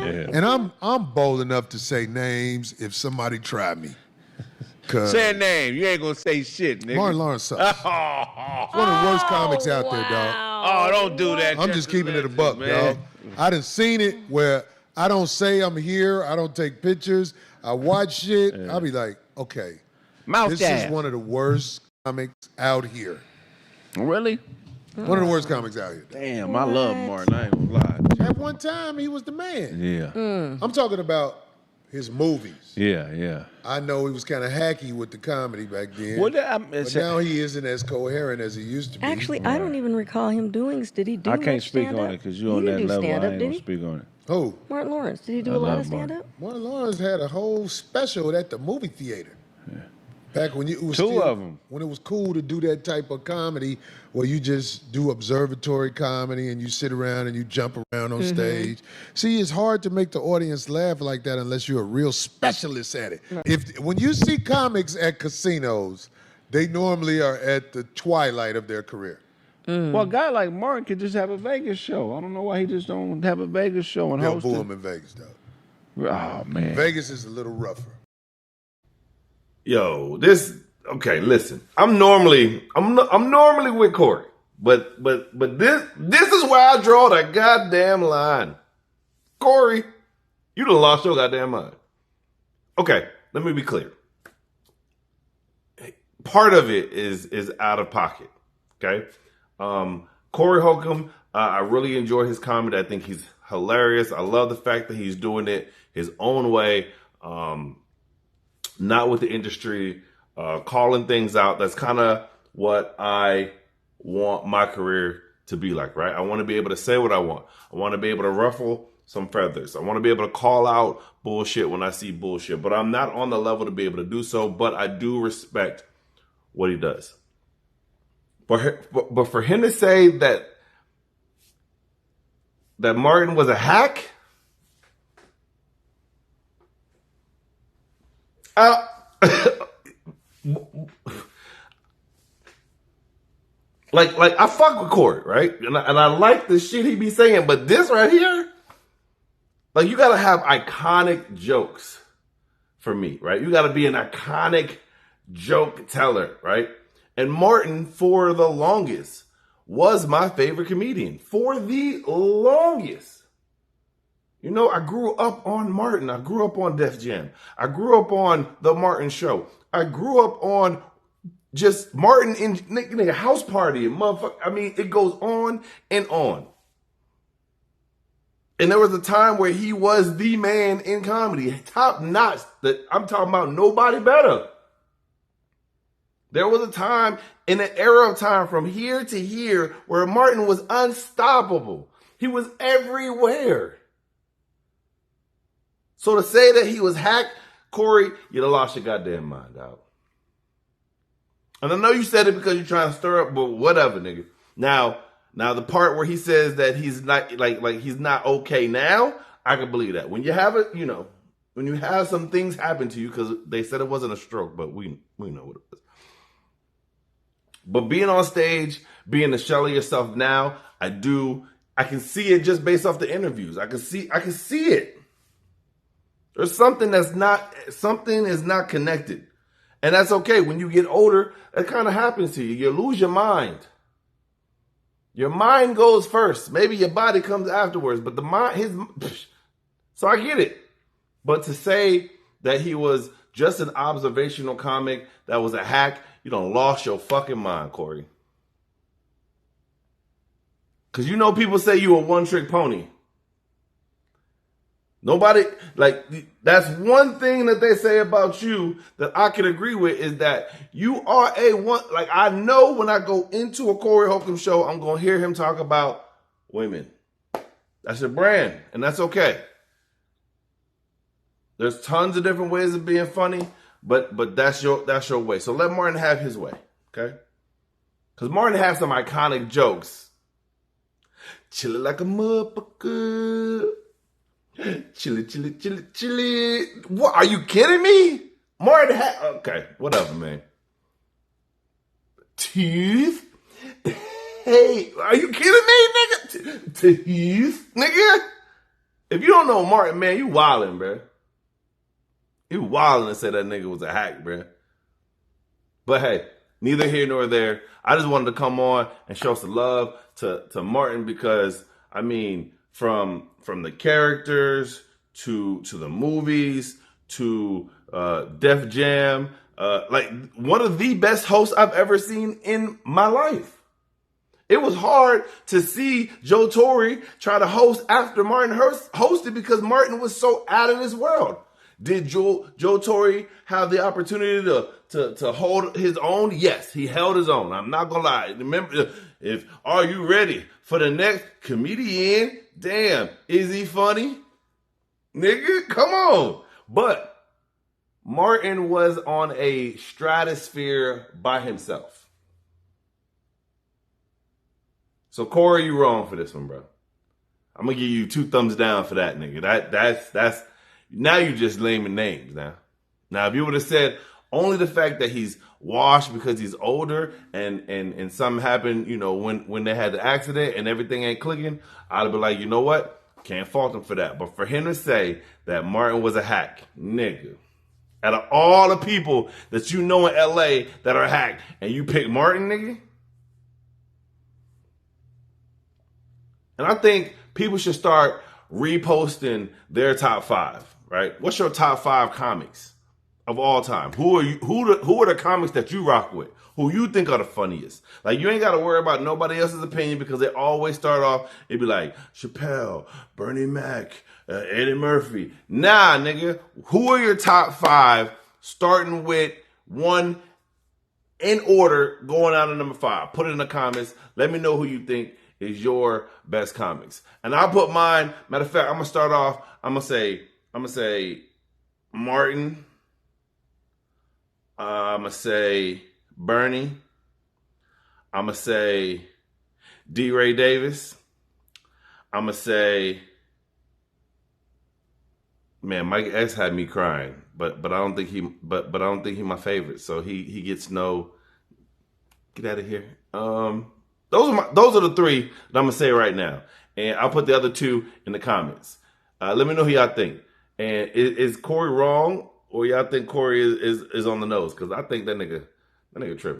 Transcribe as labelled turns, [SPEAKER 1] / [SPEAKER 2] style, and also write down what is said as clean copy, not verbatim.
[SPEAKER 1] Yeah.
[SPEAKER 2] And I'm bold enough to say names if somebody try me.
[SPEAKER 1] Say a name. You ain't gonna say shit, nigga.
[SPEAKER 2] Martin Lawrence sucks. One of the worst comics out there, dog.
[SPEAKER 1] Oh, don't do that.
[SPEAKER 2] I'm just keeping it a buck, dog. I done seen it where I don't say I'm here. I don't take pictures. I watch shit. Yeah. I'll be like, okay, this is one of the worst comics out here.
[SPEAKER 1] Really?
[SPEAKER 2] One of the worst comics out here.
[SPEAKER 1] Damn, I love Martin. I ain't gonna lie.
[SPEAKER 2] At one time, he was the man.
[SPEAKER 1] Yeah.
[SPEAKER 2] I'm talking about his movies.
[SPEAKER 1] Yeah.
[SPEAKER 2] I know he was kind of hacky with the comedy back then.
[SPEAKER 1] Well,
[SPEAKER 2] but now he isn't as coherent as he used to be.
[SPEAKER 3] Actually, I don't even recall him doing. Did he do?
[SPEAKER 1] I can't speak on it because you're on that level. I ain't gonna speak on it.
[SPEAKER 2] Who?
[SPEAKER 3] Martin Lawrence. Did he do a lot of stand-up?
[SPEAKER 2] Martin Lawrence had a whole special at the movie theater.
[SPEAKER 1] Yeah.
[SPEAKER 2] Back when it was
[SPEAKER 1] two of them.
[SPEAKER 2] When it was cool to do that type of comedy where you just do observatory comedy and you sit around and you jump around on stage. See, it's hard to make the audience laugh like that unless you're a real specialist at it. Right. When you see comics at casinos, they normally are at the twilight of their career.
[SPEAKER 1] Well, a guy like Martin could just have a Vegas show. I don't know why he just don't have a Vegas show and host it.
[SPEAKER 2] They'll boo him in Vegas, though.
[SPEAKER 1] Oh, man.
[SPEAKER 2] Vegas is a little rougher.
[SPEAKER 4] Yo, okay, listen. I'm normally with Corey, but this is where I draw the goddamn line. Corey, you done lost your goddamn mind. Okay, let me be clear. Part of it is out of pocket. Okay, Corey Holcomb, I really enjoy his comedy. I think he's hilarious. I love the fact that he's doing it his own way. Not with the industry, calling things out. That's kind of what I want my career to be like, right? I want to be able to say what I want. I want to be able to ruffle some feathers. I want to be able to call out bullshit when I see bullshit, but I'm not on the level to be able to do so, but I do respect what he does. But for him to say that Martin was a hack, like I fuck with Corey, right? And I like the shit he be saying, but this right here, like you gotta have iconic jokes for me, right? You gotta be an iconic joke teller, right? And Martin, for the longest, was my favorite comedian. For the longest. You know, I grew up on Martin. I grew up on Def Jam. I grew up on The Martin Show. I grew up on just Martin in House Party and motherfucker. I mean, it goes on and on. And there was a time where he was the man in comedy, top notch. That I'm talking about nobody better. There was a time in an era of time from here to here where Martin was unstoppable. He was everywhere. So to say that he was hacked, Corey, you done lost your goddamn mind, dog. And I know you said it because you're trying to stir up, but whatever, nigga. Now the part where he says that he's not like he's not okay now, I can believe that. When you have it, you know, when you have some things happen to you, because they said it wasn't a stroke, but we know what it was. But being on stage, being the shell of yourself now, I can see it just based off the interviews. I can see it. There's something is not connected. And that's okay. When you get older, that kind of happens to you. You lose your mind. Your mind goes first. Maybe your body comes afterwards, but the mind, so I get it. But to say that he was just an observational comic, that was a hack, you done lost your fucking mind, Corey. Because you know people say you a one-trick pony. Nobody, like, that's one thing that they say about you that I can agree with is that you are like, I know when I go into a Corey Holcomb show, I'm going to hear him talk about women. That's your brand, and that's okay. There's tons of different ways of being funny, but that's your way. So let Martin have his way, okay? Because Martin has some iconic jokes. Chillin' like a motherfucker. Chili. What? Are you kidding me? Martin okay, whatever, man. Teeth? Hey, are you kidding me, nigga? Teeth, nigga? If you don't know Martin, man, you wildin', bro. You wildin' to say that nigga was a hack, bro. But hey, neither here nor there. I just wanted to come on and show some love to Martin because, I mean, from the characters to the movies to Def Jam, like one of the best hosts I've ever seen in my life. It was hard to see Joe Torre try to host after Martin hosted because Martin was so out of this world. Did Joe Torre have the opportunity to hold his own? Yes, he held his own. I'm not gonna lie. Remember, if are you ready for the next comedian? Damn, is he funny? Nigga, come on. But Martin was on a stratosphere by himself. So Corey, you wrong for this one, bro. I'm gonna give you 2 thumbs down for that, nigga. That's now you just naming names now. Now, if you would have said only the fact that he's washed because he's older and something happened, you know, when they had the accident and everything ain't clicking, I'd have been like, you know what? Can't fault him for that. But for him to say that Martin was a hack, nigga, out of all the people that you know in LA that are hacked, and you pick Martin, nigga. And I think people should start reposting their top 5, right? What's your top 5 comics of all time? Who are the comics that you rock with? Who you think are the funniest? Like, you ain't got to worry about nobody else's opinion because they always start off, it'd be like Chappelle, Bernie Mac, Eddie Murphy. Nah, nigga. Who are your top 5 starting with 1 in order going out to number 5? Put it in the comments. Let me know who you think is your best comics. And I'll put mine. Matter of fact, I'm gonna start off. I'm gonna say Martin. I'm gonna say Bernie. I'm gonna say D. Ray Davis. I'm gonna say, man, Mike X had me crying, but I don't think he my favorite. So he gets no. Get out of here. Those are the 3 that I'm gonna say right now, and I'll put the other 2 in the comments. Let me know who y'all think. And is Corey wrong, or y'all think Corey is on the nose? Because I think that nigga tripping.